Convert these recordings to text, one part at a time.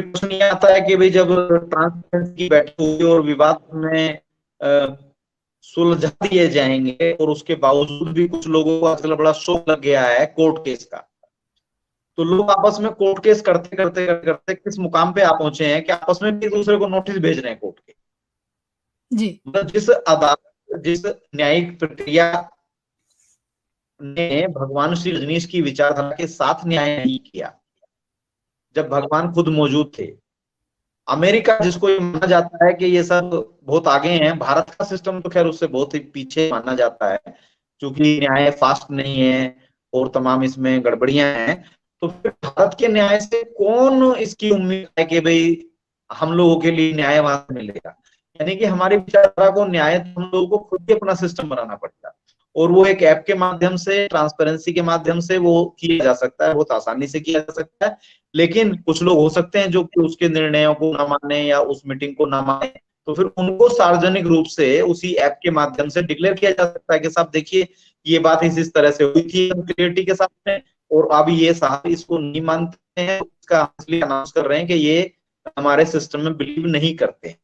प्रश्न ये आता है कि भाई जब ट्रांसपेरेंसी की बैठक होगी और विवाद में सुलझा दिए जाएंगे और उसके बावजूद भी कुछ लोगों को आजकल बड़ा शौक लग गया है कोर्ट केस का, तो लोग आपस में कोर्ट केस करते करते करते करते किस मुकाम पे आप पहुंचे हैं कि आपस में भी एक दूसरे को नोटिस भेज रहे हैं कोर्ट के। जी मतलब जिस न्यायिक प्रक्रिया ने भगवान श्री रजनीश की विचारधारा के साथ न्याय नहीं किया, जब भगवान खुद मौजूद थे। अमेरिका जिसको ये माना जाता है कि ये सब बहुत आगे हैं, भारत का सिस्टम तो खैर उससे बहुत ही पीछे माना जाता है, क्योंकि न्याय फास्ट नहीं है और तमाम इसमें गड़बड़ियां हैं। तो फिर भारत के न्याय से कौन इसकी उम्मीद है कि भाई हम लोगों के लिए न्याय वहां से मिलेगा। यानी कि हमारी विचारधारा को न्याय तो हम लोगों को खुद ही अपना सिस्टम बनाना पड़ेगा, और वो एक ऐप के माध्यम से, ट्रांसपेरेंसी के माध्यम से वो किया जा सकता है, बहुत आसानी से किया जा सकता है। लेकिन कुछ लोग हो सकते हैं जो कि उसके निर्णयों को ना माने या उस मीटिंग को ना माने, तो फिर उनको सार्वजनिक रूप से उसी ऐप के माध्यम से डिक्लेयर किया जा सकता है कि साहब देखिए ये बात इस तरह से हुई थी क्लियरिटी के साथ में, और अब ये साहब इसको नहीं मानते हैं, इसका इसलिए अनाउंस कर रहे हैं कि ये हमारे सिस्टम में बिलीव नहीं करते हैं,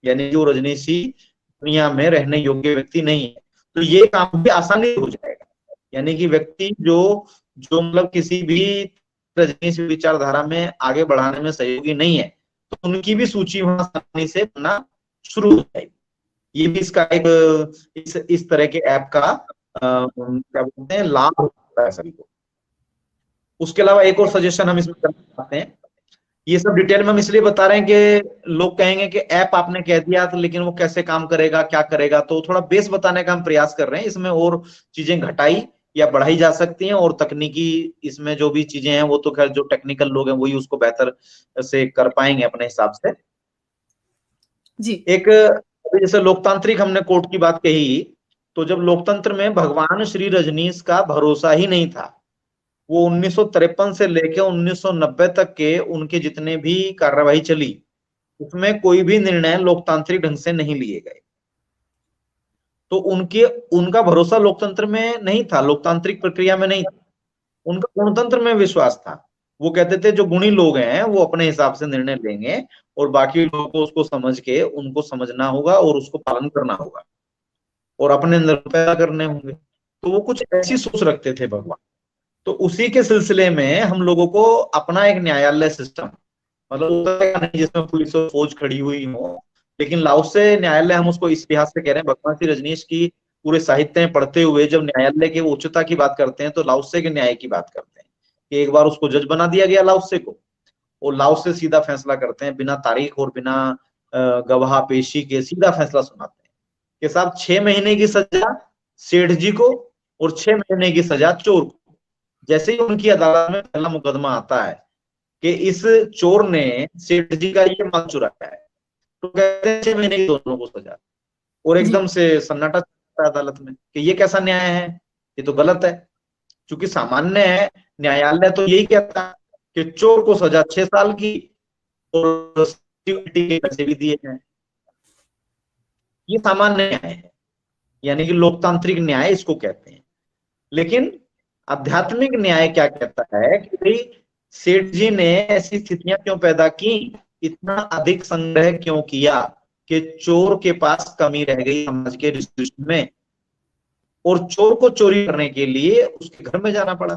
यानी जो रजनीशी दुनिया में रहने योग्य व्यक्ति नहीं है। तो ये काम भी आसानी से हो जाएगा, यानी कि व्यक्ति जो जो मतलब किसी भी रजनीश विचारधारा में आगे बढ़ाने में सहयोगी नहीं है, तो उनकी भी सूची वहां आसानी से बनना शुरू हो जाएगी। ये भी इसका एक इस तरह के ऐप का क्या बोलते हैं लाभ होता है सभी को। उसके अलावा एक और सजेशन हम इसमें करना चाहते हैं, ये सब डिटेल में हम इसलिए बता रहे हैं कि लोग कहेंगे कि ऐप आपने कह दिया तो लेकिन वो कैसे काम करेगा, क्या करेगा, तो थोड़ा बेस बताने का हम प्रयास कर रहे हैं। इसमें और चीजें घटाई या बढ़ाई जा सकती हैं, और तकनीकी इसमें जो भी चीजें हैं वो तो खैर जो टेक्निकल लोग हैं वही उसको बेहतर से कर पाएंगे अपने हिसाब से। जी एक जैसे लोकतांत्रिक हमने कोर्ट की बात कही, तो जब लोकतंत्र में भगवान श्री रजनीश का भरोसा ही नहीं था, वो 1953 से लेकर 1990 तक के उनके जितने भी कार्यवाही चली उसमें कोई भी निर्णय लोकतांत्रिक ढंग से नहीं लिए गए। तो उनका भरोसा लोकतंत्र में नहीं था, लोकतांत्रिक प्रक्रिया में नहीं था, उनका गणतंत्र में विश्वास था। वो कहते थे जो गुणी लोग हैं वो अपने हिसाब से निर्णय लेंगे और बाकी लोगों को उसको समझ के उनको समझना होगा और उसको पालन करना होगा और अपने अंदर पैदा करने होंगे। तो वो कुछ ऐसी सोच रखते थे भगवान। तो उसी के सिलसिले में हम लोगों को अपना एक न्यायालय सिस्टम, मतलब नहीं जिसमें पुलिस और फौज खड़ी हुई हो, लेकिन लाओसे न्यायालय हम उसको इस लिहाज से कह रहे हैं, भगवान श्री रजनीश की पूरे साहित्य में पढ़ते हुए जब न्यायालय की उच्चता की बात करते हैं तो लाओसे के न्याय की बात करते हैं कि एक बार उसको जज बना दिया गया लाओसे को, और लाओसे सीधा फैसला करते हैं, बिना तारीख और बिना गवाह पेशी के सीधा फैसला सुनाते हैं कि साहब 6 महीने की सजा सेठ जी को और 6 महीने की सजा चोर को। जैसे ही उनकी अदालत में पहला मुकदमा आता है कि इस चोर ने सेठ जी का ये माल चुराया है, तो कहते हैं 6 महीने की दोनों को सजा, और जी एकदम से सन्नाटा चलता है अदालत में कि ये कैसा न्याय है, ये तो गलत है। क्योंकि सामान्य न्यायालय तो यही कहता है कि चोर को सजा 6 साल की और सिक्योरिटी के पैसे भी दिए हैं, ये सामान्य न्याय है, यानी कि लोकतांत्रिक न्याय इसको कहते हैं। लेकिन आध्यात्मिक न्याय क्या कहता है कि भाई सेठ जी ने ऐसी स्थितियां क्यों पैदा की, इतना अधिक संग्रह क्यों किया कि चोर के पास कमी रह गई समाज के डिस्ट्रीब्यूशन में, और चोर को चोरी करने के लिए उसके घर में जाना पड़ा।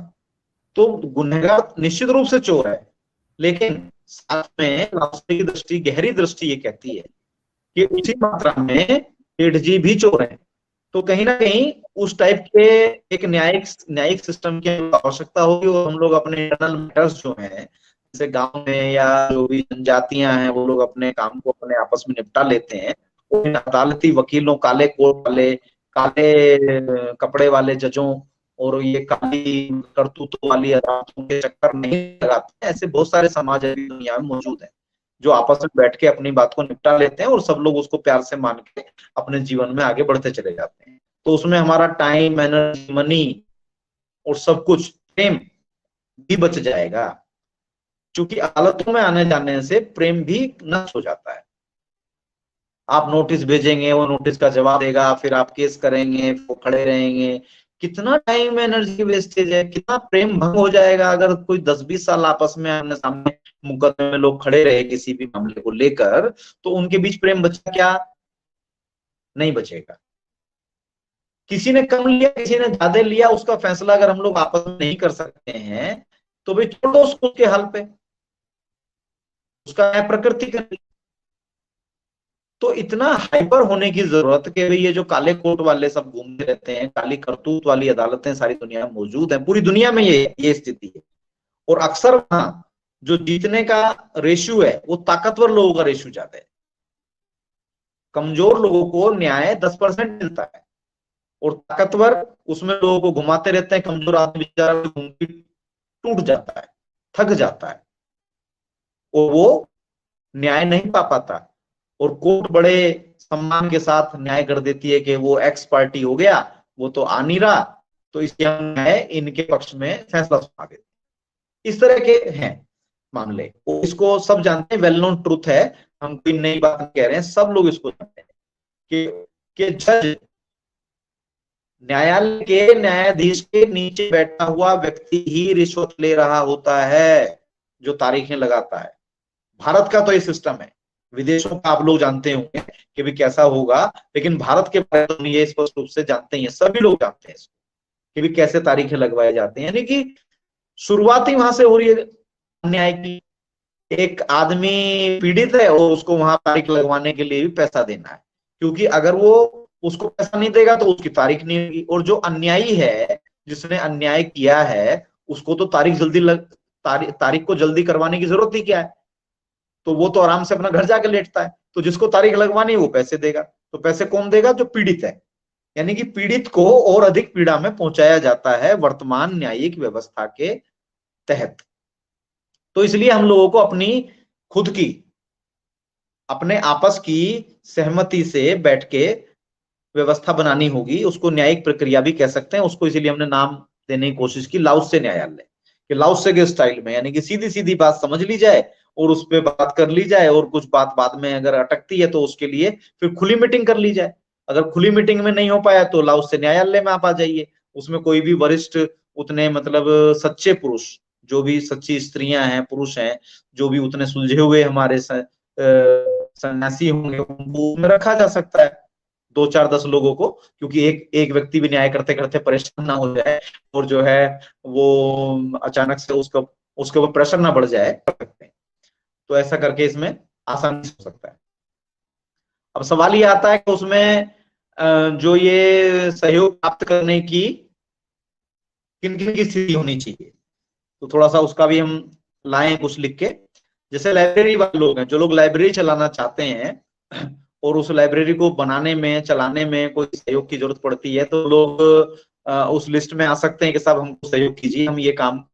तो गुनहगार निश्चित रूप से चोर है, लेकिन साथ में लाओसे की दृष्टि, गहरी दृष्टि ये कहती है कि उसी मात्रा में सेठ जी भी चोर है। तो कहीं ना कहीं उस टाइप के एक न्यायिक सिस्टम की आवश्यकता होगी, और हम लोग अपने इंटरनल मैटर्स जो हैं जैसे गांव में या जो भी जनजातियां हैं वो लोग अपने काम को अपने आपस में निपटा लेते हैं, उन अदालती वकीलों, काले कोट वाले, काले कपड़े वाले जजों और ये काली करतूतों वाली अदालतों के चक्कर नहीं लगाते। ऐसे बहुत सारे समाज अभी दुनिया में मौजूद है जो आपस में बैठ के अपनी बात को निपटा लेते हैं और सब लोग उसको प्यार से मान के अपने जीवन में आगे बढ़ते चले जाते हैं। तो उसमें हमारा टाइम, एनर्जी, मनी और सब कुछ, प्रेम भी बच जाएगा, क्योंकि अदालतों में आने जाने से प्रेम भी नष्ट हो जाता है। आप नोटिस भेजेंगे, वो नोटिस का जवाब देगा, फिर आप केस करेंगे, वो खड़े रहेंगे, कितना टाइम एनर्जी वेस्टेज है, कितना प्रेम भंग हो जाएगा अगर कोई 10-20 साल आपस में आमने सामने मुकदमे में लोग खड़े रहे किसी भी मामले को लेकर, तो उनके बीच प्रेम बचा क्या? नहीं बचेगा। किसी ने कम लिया, किसी ने ज्यादा लिया, उसका फैसला अगर हम लोग आपस में नहीं कर सकते हैं तो भाई छोड़ दो उसको उसके हाल पे, उसका है प्रकृति का। तो इतना हाइपर होने की जरूरत कि भाई ये जो काले कोट वाले सब घूमते रहते हैं, काली करतूत वाली अदालतें सारी दुनिया में मौजूद है, पूरी दुनिया में ये स्थिति है। और अक्सर वहां जो जीतने का रेशियो है वो ताकतवर लोगों का रेशियो ज्यादा है। कमजोर लोगों को न्याय 10% मिलता है और ताकतवर उसमें लोगों को घुमाते रहते हैं। कमजोर आदमी बेचारा घूम के टूट जाता है, थक जाता है और वो न्याय नहीं पा पाता। और कोर्ट बड़े सम्मान के साथ न्याय कर देती है कि वो एक्स पार्टी हो गया, वो तो आ नहीं रहा, तो इसलिए हम न्याय इनके पक्ष में फैसला सुना देते। इस तरह के हैं मामले, वो इसको सब जानते हैं, वेल नोन ट्रूथ है, हम कोई नई बात कह रहे हैं, सब लोग इसको जानते हैं कि जज, न्यायालय के न्यायाधीश के नीचे बैठा हुआ व्यक्ति ही रिश्वत ले रहा होता है जो तारीखें लगाता है। भारत का तो ये सिस्टम है, विदेशों का आप लोग जानते होंगे कि भी कैसा होगा, लेकिन भारत के बारे में ये स्पष्ट रूप से जानते हैं, सभी लोग जानते हैं कि भी कैसे तारीखें लगवाए जाते हैं। यानी कि शुरुआत ही वहां से हो रही है अन्याय की। एक आदमी पीड़ित है और उसको वहां तारीख लगवाने के लिए भी पैसा देना है, क्योंकि अगर वो उसको पैसा नहीं देगा तो उसकी तारीख नहीं होगी। और जो अन्यायी है, जिसने अन्याय किया है, उसको तो तारीख को जल्दी करवाने की जरूरत ही क्या है? तो वो तो आराम से अपना घर जाके लेटता है। तो जिसको तारीख लगवानी है वो पैसे देगा। तो पैसे कौन देगा? जो पीड़ित है। यानी कि पीड़ित को और अधिक पीड़ा में पहुंचाया जाता है वर्तमान न्यायिक व्यवस्था के तहत। तो इसलिए हम लोगों को अपनी खुद की, अपने आपस की सहमति से बैठ के व्यवस्था बनानी होगी। उसको न्यायिक प्रक्रिया भी कह सकते हैं उसको, इसीलिए हमने नाम देने की कोशिश की लाओत्से न्यायालय, कि लाओत्से के स्टाइल में, यानी कि सीधी सीधी बात समझ ली जाए और उस पर बात कर ली जाए, और कुछ बात बाद में अगर अटकती है तो उसके लिए फिर खुली मीटिंग कर ली जाए। अगर खुली मीटिंग में नहीं हो पाया तो लाओत्से न्यायालय में आप आ जाइए। उसमें कोई भी वरिष्ठ, उतने मतलब सच्चे पुरुष, जो भी सच्ची स्त्रियां हैं, पुरुष हैं, जो भी उतने सुलझे हुए हमारे सन्यासी होंगे, उनको में रखा जा सकता है 2-4-10 लोगों को, क्योंकि एक एक व्यक्ति भी न्याय करते करते परेशान ना हो जाए और जो है वो अचानक से उसके ऊपर प्रेशर ना बढ़ जाए। तो ऐसा करके इसमें आसानी से हो सकता है। अब सवाल ये आता है कि उसमें जो ये सहयोग प्राप्त करने की किन किन की स्थिति होनी चाहिए, तो थोड़ा सा उसका भी हम लाएं कुछ लिख के। जैसे लाइब्रेरी वाले लोग हैं, जो लोग लाइब्रेरी चलाना चाहते हैं और उस लाइब्रेरी को बनाने में, चलाने में कोई सहयोग की जरूरत पड़ती है, तो लोग उस लिस्ट में आ सकते हैं कि साहब हमको सहयोग कीजिए, हम ये काम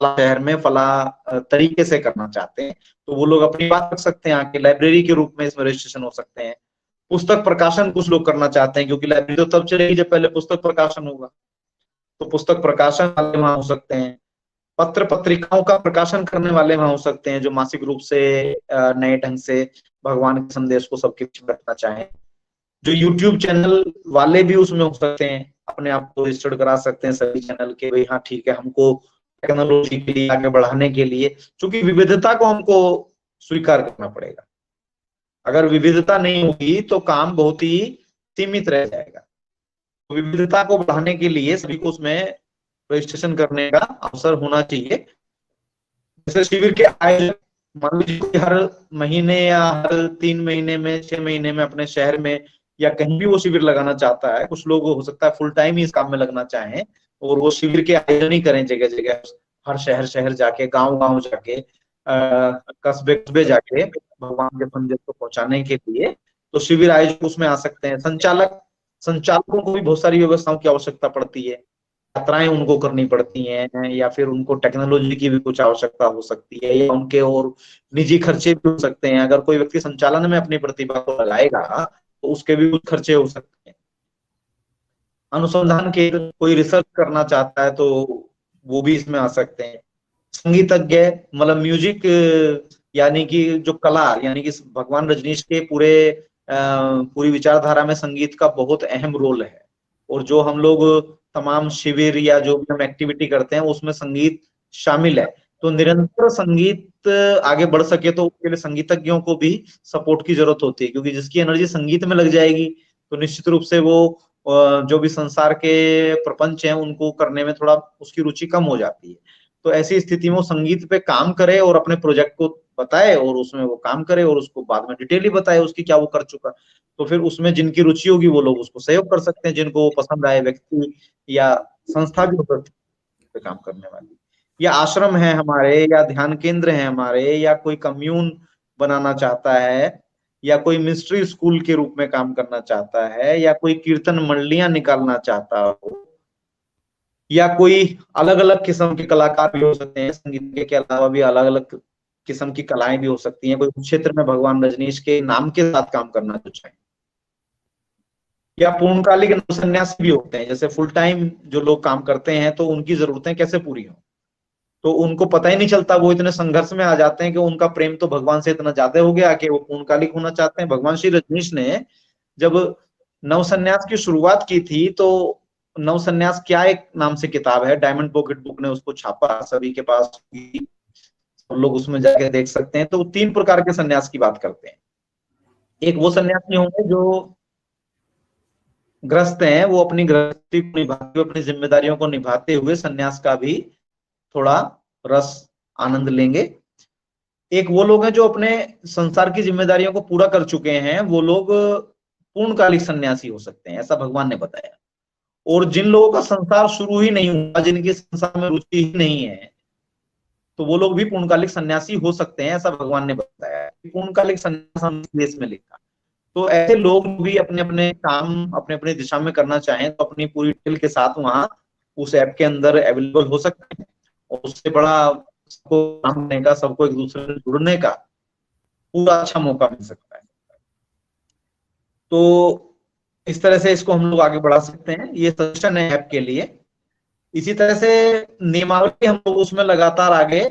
फला शहर में फला तरीके से करना चाहते हैं। तो वो लोग अपनी बात रख सकते हैं, आके लाइब्रेरी के रूप में इसमें रजिस्ट्रेशन हो सकते हैं। पुस्तक प्रकाशन कुछ लोग करना चाहते हैं, क्योंकि लाइब्रेरी तो तब चलेगी जब पहले पुस्तक प्रकाशन होगा, तो पुस्तक प्रकाशन वाले वहां हो सकते हैं। पत्र पत्रिकाओं का प्रकाशन करने वाले वहां हो सकते हैं, जो मासिक रूप से नए ढंग से भगवान के संदेश को सबके बीच में रखना चाहें। जो यूट्यूब चैनल वाले भी उसमें हो सकते हैं, अपने आप को रजिस्टर्ड करा सकते हैं सभी चैनल के, भाई हाँ ठीक है, हमको टेक्नोलॉजी के लिए आगे बढ़ाने के लिए, क्योंकि विविधता को हमको स्वीकार करना पड़ेगा। अगर विविधता नहीं होगी तो काम बहुत ही सीमित रह जाएगा। विविधता को बढ़ाने के लिए सभी को उसमें रजिस्ट्रेशन करने का अवसर होना चाहिए। जैसे शिविर के आयोजन, मान लीजिए हर महीने या हर 3 महीने में, 6 महीने में अपने शहर में या कहीं भी वो शिविर लगाना चाहता है। कुछ लोग हो सकता है फुल टाइम ही इस काम में लगना चाहें और वो शिविर के आयोजन ही करें जगह जगह, हर शहर शहर जाके, गांव गांव जाके, कस्बे कस्बे जाके भगवान के संदेश को पहुंचाने के लिए। तो शिविर आयोजक उसमें आ सकते हैं। संचालकों को भी बहुत सारी व्यवस्थाओं की आवश्यकता पड़ती है, यात्राएं उनको करनी पड़ती हैं, या फिर उनको टेक्नोलॉजी की भी कुछ आवश्यकता हो सकती है, या उनके और निजी खर्चे भी हो सकते हैं। अगर कोई व्यक्ति संचालन में अपनी प्रतिभा को लगाएगा तो उसके भी कुछ खर्चे हो सकते हैं। अनुसंधान के कोई रिसर्च करना चाहता है तो वो भी इसमें आ सकते हैं। संगीतज्ञ, मतलब म्यूजिक, यानी कि जो कला, यानी कि भगवान रजनीश के पूरी विचारधारा में संगीत का बहुत अहम रोल है। और जो हम लोग तमाम शिविर या जो भी हम एक्टिविटी करते हैं उसमें संगीत शामिल है। तो निरंतर संगीत आगे बढ़ सके तो उसके लिए संगीतज्ञों को भी सपोर्ट की जरूरत होती है, क्योंकि जिसकी एनर्जी संगीत में लग जाएगी तो निश्चित रूप से वो जो भी संसार के प्रपंच हैं उनको करने में थोड़ा उसकी रुचि कम हो जाती है। तो ऐसी स्थिति में वो संगीत पे काम करे और अपने प्रोजेक्ट को बताए और उसमें वो काम करे और उसको बाद में डिटेली बताए उसकी क्या वो कर चुका। तो फिर उसमें जिनकी रुचि होगी वो लोग उसको सहयोग कर सकते हैं, जिनको वो पसंद आए, व्यक्ति या संस्था भी हो सकती है पे काम करने वाली, या आश्रम है हमारे, या ध्यान केंद्र है हमारे, या कोई कम्यून बनाना चाहता है, या कोई मिस्ट्री स्कूल के रूप में काम करना चाहता है, या कोई कीर्तन मंडलियां निकालना चाहता हो, या कोई अलग अलग किस्म के कलाकार भी हो सकते हैं, संगीत के अलावा भी अलग अलग किस्म की कलाएं भी हो सकती हैं। कोई क्षेत्र में भगवान रजनीश के नाम के साथ काम करना चाहे, या पूर्णकालिक नवसन्यासी भी होते हैं, जैसे फुल टाइम जो लोग काम करते हैं तो उनकी जरूरतें कैसे पूरी हो, तो उनको पता ही नहीं चलता, वो इतने संघर्ष में आ जाते हैं कि उनका प्रेम तो भगवान से इतना ज्यादा हो गया कि वो पूर्णकालिक होना चाहते हैं। भगवान श्री रजनीश ने जब नवसन्यास की शुरुआत की थी तो नवसन्यास क्या एक नाम से किताब है, डायमंड पॉकेट बुक ने उसको छापा, सभी के पास होगी, सब लोग उसमें जाके देख सकते हैं। तो 3 प्रकार के सन्यास की बात करते हैं। एक वो सन्यासी होंगे जो ग्रस्त हैं, वो अपनी गृहस्थी को निभाते हुए, अपनी जिम्मेदारियों को निभाते हुए सन्यास का भी थोड़ा रस आनंद लेंगे। एक वो लोग हैं जो अपने संसार की जिम्मेदारियों को पूरा कर चुके हैं, वो लोग पूर्णकालिक सन्यासी हो सकते हैं, ऐसा भगवान ने बताया। और जिन लोगों का संसार शुरू ही नहीं हुआ, जिनकी संसार में रुचि ही नहीं है, तो वो लोग भी पूर्णकालिक सन्यासी हो सकते हैं, ऐसा भगवान ने बताया। पूर्णकालिक सन्यास हम देश में लिखा। तो ऐसे लोग भी अपने अपने काम अपने अपने दिशा में करना चाहें तो अपनी पूरी डिटेल के साथ वहां उस ऐप के अंदर अवेलेबल हो सकते हैं, और उससे बड़ा सबको काम करने का, सबको एक दूसरे से जुड़ने का पूरा अच्छा मौका मिल सकता है। तो इस तरह से इसको हम लोग आगे बढ़ा सकते हैं, ये सजेशन है ऐप के लिए। इसी तरह से नियमावली हम लोग उसमें लगातार आगे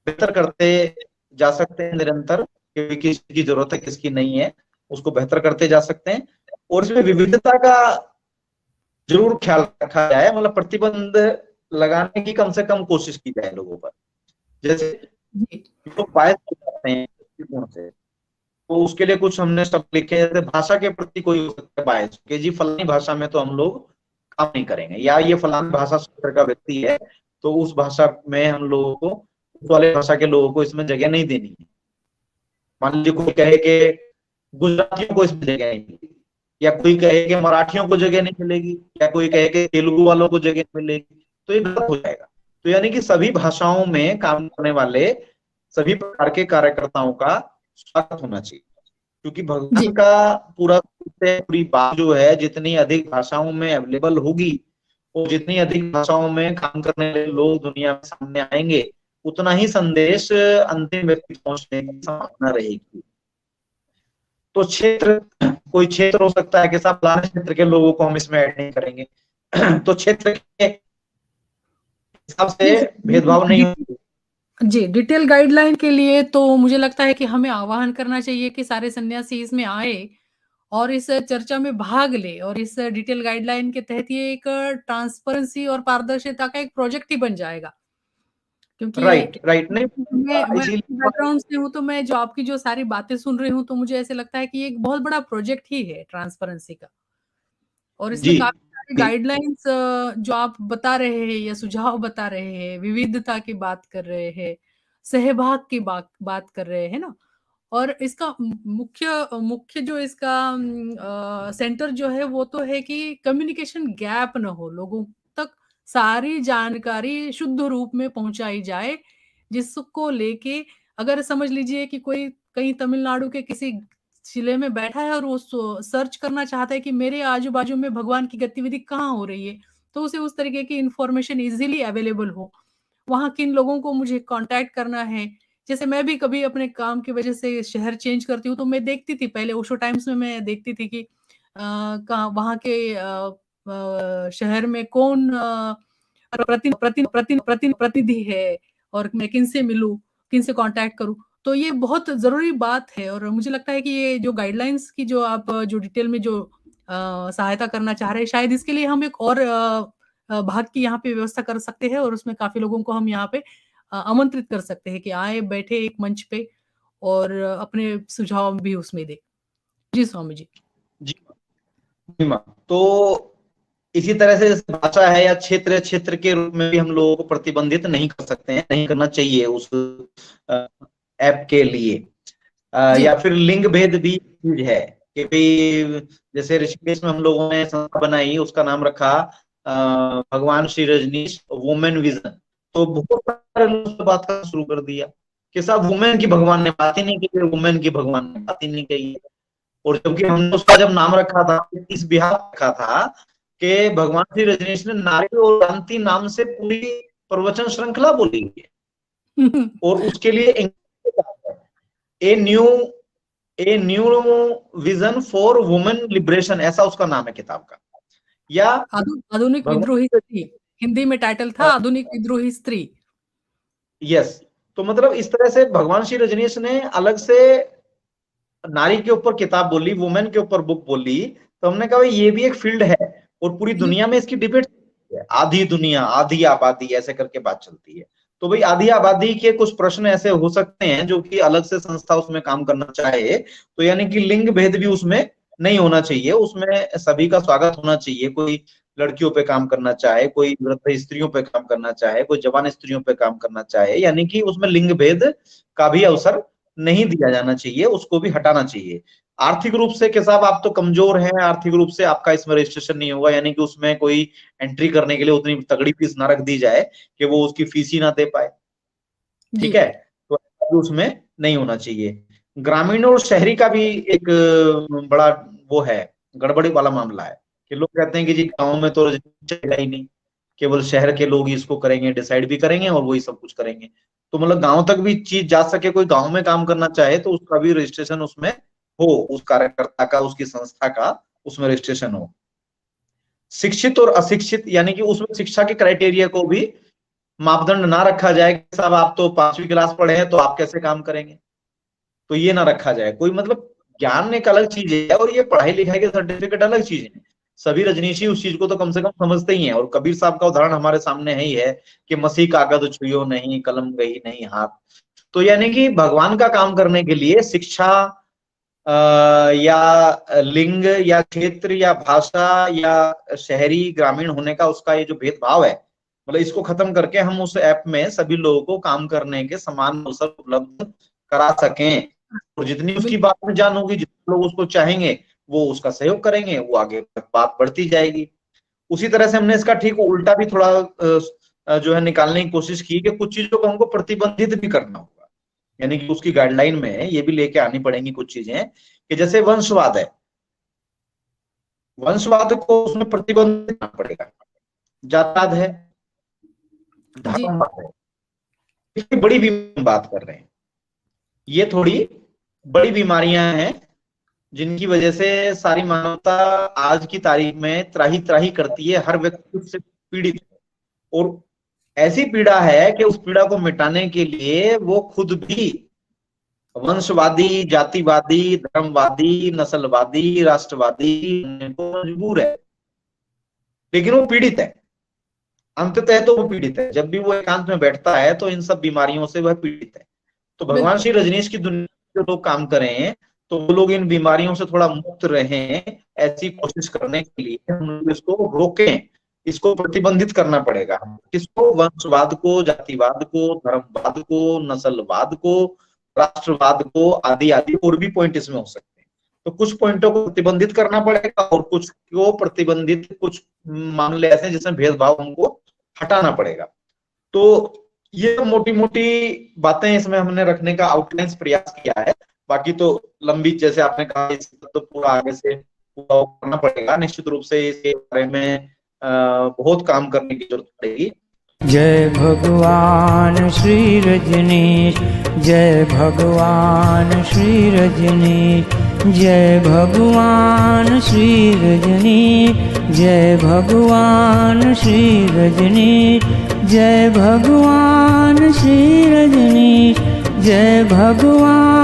बेहतर करते जा सकते हैं निरंतर, क्योंकि किसकी जरूरत है किसकी नहीं है उसको बेहतर करते जा सकते हैं। और इसमें विविधता का जरूर ख्याल रखा जाए, मतलब प्रतिबंध लगाने की कम से कम कोशिश की जाए लोगों पर। जैसे जी लोग बायस हो जाते हैं दृष्टिकोण से, तो उसके लिए कुछ हमने शब्द लिखे हैं, जैसे भाषा के प्रति कोई हो सकता है बायस कि जी फलानी भाषा में तो हम लोग काम नहीं करेंगे, या ये फलानी भाषा क्षेत्र का व्यक्ति है तो उस भाषा में हम लोगों को, उस वाले भाषा के लोगों को इसमें जगह नहीं देनी है। मान लीजिए कोई कहे कि गुजरातियों को इसमें जगह नहीं मिलेगी, या कोई कहे कि मराठियों को जगह नहीं मिलेगी, या कोई कहे कि तेलुगु वालों को जगह नहीं मिलेगी, तो ये गलत हो जाएगा। तो यानी कि सभी भाषाओं में काम करने वाले सभी प्रकार के कार्यकर्ताओं का स्वागत होना चाहिए, क्योंकि जी भगवान का पूरी बात जो है जितनी अधिक भाषाओं में अवेलेबल होगी और जितनी अधिक भाषाओं में काम करने वाले लोग दुनिया में सामने आएंगे, उतना ही संदेश अंतिम व्यक्ति पहुंचने की संभावना रहेगी। तो क्षेत्र, कोई क्षेत्र हो सकता है कि साहब फलाने क्षेत्र के लोगों को हम इसमें ऐड नहीं करेंगे तो क्षेत्र के हिसाब से भेदभाव नहीं होगी। जी डिटेल गाइडलाइन के लिए तो मुझे लगता है कि हमें आह्वान करना चाहिए कि सारे सन्यासी इसमें आए और इस चर्चा में भाग ले, और इस डिटेल गाइडलाइन के तहत ये एक ट्रांसपेरेंसी और पारदर्शिता का एक प्रोजेक्ट ही बन जाएगा। क्योंकि राइट राइट, नहीं मैं इसीलिए बैकग्राउंड से हूँ, तो मैं जो आपकी जो सारी बातें सुन रही हूँ तो मुझे ऐसे लगता है कि ये एक बहुत बड़ा प्रोजेक्ट ही है ट्रांसपेरेंसी का। और इसमें जी काफी सारी गाइडलाइंस जो आप बता रहे हैं या सुझाव बता रहे हैं, विविधता की बात कर रहे हैं, सहभाग की बात कर रहे हैं ना। और इसका मुख्य मुख्य जो इसका सेंटर जो है वो तो है कि कम्युनिकेशन गैप न हो, लोगों तक सारी जानकारी शुद्ध रूप में पहुंचाई जाए, जिसको लेके अगर समझ लीजिए कि कोई कहीं तमिलनाडु के किसी जिले में बैठा है और वो सर्च करना चाहता है कि मेरे आजू बाजू में भगवान की गतिविधि कहाँ हो रही है, तो उसे उस तरीके की इंफॉर्मेशन इजीली अवेलेबल हो, वहां किन लोगों को मुझे कांटेक्ट करना है। जैसे मैं भी कभी अपने काम की वजह से शहर चेंज करती हूँ, तो मैं देखती थी पहले ओशो टाइम्स में, मैं देखती थी कि कहाँ वहाँ के शहर में कौन प्रतिनिधि है, और मैं किनसे मिलूं, किनसे कांटेक्ट करूं। तो ये बहुत जरूरी बात है, और मुझे लगता है कि ये जो गाइडलाइंस की जो आप जो डिटेल में जो सहायता करना चाह रहे हैं। शायद इसके लिए हम एक और भाग की यहाँ पे व्यवस्था कर सकते हैं और उसमें काफ़ी लोगों को हम यहाँ पे आमंत्रित कर सकते हैं कि आएँ, बैठे एक मंच पे और अपने सुझाव भी उसमें दें। जी, स्वामी जी। जी, जी माँ। तो इसी तरह से जैसे भाषा है या क्षेत्र के रूप में भी हम लोगों को प्रतिबंधित नहीं कर सकते हैं, नहीं करना चाहिए उस ऐप के लिए। जी। या फिर लिंग भेद भी चीज है कि भाई जैसे ऋषिकेश में हम लोगों ने संस्था बनाई, उसका नाम रखा भगवान श्री रजनीश वुमेन विजन। तो बहुत सारे लोगों से बात करना शुरू कर दिया कि साहब वुमेन की भगवान ने बात ही नहीं की, वुमेन की भगवान ने बात ही नहीं कही। और जबकि हमने उसका जब नाम रखा था, इस बिहार रखा था कि भगवान श्री रजनीश ने नारी और शांति नाम से पूरी प्रवचन श्रृंखला बोली है और उसके लिए a new vision for women liberation, ऐसा उसका नाम है किताब का। या आधुनिक विद्रोही स्त्री, हिंदी में टाइटल था आधुनिक विद्रोही स्त्री। यस, तो मतलब इस तरह से भगवान श्री रजनीश ने अलग से नारी के ऊपर किताब बोली, वुमेन के ऊपर बुक बोली। तो हमने कहा ये भी एक फील्ड है और पूरी दुनिया में इसकी डिबेट है। आधी दुनिया आधी आबादी ऐसे करके बात चलती है। तो भाई आधी आबादी के कुछ प्रश्न ऐसे हो सकते हैं जो कि अलग से संस्था उसमें काम करना चाहे, तो यानी कि लिंग भेद भी उसमें नहीं होना चाहिए, उसमें सभी का स्वागत होना चाहिए। कोई लड़कियों पे काम करना चाहे, कोई वृद्ध स्त्रियों पे काम करना चाहे, कोई जवान स्त्रियों पे काम करना चाहे, यानी कि उसमें लिंग भेद का भी अवसर नहीं दिया जाना चाहिए, उसको भी हटाना चाहिए। आर्थिक रूप से कि साहब आप तो कमजोर हैं, आर्थिक रूप से आपका इसमें रजिस्ट्रेशन नहीं होगा, यानी कि उसमें कोई एंट्री करने के लिए उतनी तगड़ी फीस ना रख दी जाए कि वो उसकी फीस ही ना दे पाए, ठीक है, तो उसमें नहीं होना चाहिए। ग्रामीण और शहरी का भी एक बड़ा वो है, गड़बड़ी वाला मामला है कि लोग कहते हैं कि जी गांव में तो चलेगा ही नहीं, केवल शहर के लोग ही इसको करेंगे, डिसाइड भी करेंगे और वही सब कुछ करेंगे। तो मतलब गांव तक भी चीज जा सके, कोई गांव में काम करना चाहे तो उसका भी रजिस्ट्रेशन उसमें हो, उस कार्यकर्ता का, उसकी संस्था का उसमें रजिस्ट्रेशन हो। शिक्षित और अशिक्षित, यानी कि उसमें शिक्षा के क्राइटेरिया को भी मापदंड ना रखा जाए कि साहब आप तो 5वीं क्लास पढ़े हैं तो आप कैसे काम करेंगे, तो ये ना रखा जाए। कोई मतलब ज्ञान एक अलग चीज है और ये पढ़ाई लिखाई के सर्टिफिकेट अलग चीज है। सभी रजनीशी उस चीज को तो कम से कम समझते ही हैं। और कबीर साहब का उदाहरण हमारे सामने है ही है कि मसीह कागज छुइयो नहीं, कलम गई नहीं हाथ। तो यानी कि भगवान का काम करने के लिए शिक्षा या लिंग या क्षेत्र या भाषा या शहरी ग्रामीण होने का उसका ये जो भेदभाव है, मतलब इसको खत्म करके हम उस ऐप में सभी लोगों को काम करने के समान अवसर उपलब्ध करा सकें। और जितनी उसकी बात में जान होगी, जितने लोग उसको चाहेंगे वो उसका सहयोग करेंगे, वो आगे बात बढ़ती जाएगी। उसी तरह से हमने इसका ठीक उल्टा भी थोड़ा जो है निकालने की कोशिश की कि कुछ चीजों को हमको प्रतिबंधित भी करना होगा, यानी कि उसकी गाइडलाइन में ये भी लेके आनी पड़ेंगी कुछ चीजें कि जैसे वंशवाद है, वंशवाद को उसमें प्रतिबंधित करना पड़ेगा। जातवाद है, धर्मवाद है, इसकी बड़ी बात कर रहे हैं। ये थोड़ी बड़ी बीमारियां हैं जिनकी वजह से सारी मानवता आज की तारीख में त्राही त्राही करती है, हर व्यक्ति उससे पीड़ित है। और ऐसी पीड़ा है कि उस पीड़ा को मिटाने के लिए वो खुद भी वंशवादी, जातिवादी, धर्मवादी, नस्लवादी, राष्ट्रवादी को मजबूर है, लेकिन वो पीड़ित है। अंततः तो वो पीड़ित है। जब भी वो एकांत में बैठता है तो इन सब बीमारियों से वह पीड़ित है। तो भगवान श्री रजनीश की दुनिया जो लोग काम करें तो वो लोग इन बीमारियों से थोड़ा मुक्त रहें, ऐसी कोशिश करने के लिए हम लोग इसको रोकें, इसको प्रतिबंधित करना पड़ेगा। किसको? वंशवाद को, जातिवाद को, धर्मवाद को, नस्लवाद को, राष्ट्रवाद को, आदि आदि और भी पॉइंट इसमें हो सकते हैं। तो कुछ पॉइंटों को प्रतिबंधित करना पड़ेगा और कुछ को प्रतिबंधित, कुछ मामले ऐसे हैं जिसमें भेदभाव हमको हटाना पड़ेगा। तो ये मोटी मोटी बातें इसमें हमने रखने का आउटलाइन प्रयास किया है। बाकी तो लंबी, जैसे आपने कहा, तो पूरा आगे से पूरा करना पड़ेगा। निश्चित रूप से इसके बारे में बहुत काम करने की जरूरत पड़ेगी। जय भगवान श्री रजनीश, जय भगवान श्री रजनीश, जय भगवान श्री रजनीश, जय भगवान श्री रजनीश, जय भगवान श्री रजनीश, जय भगवान।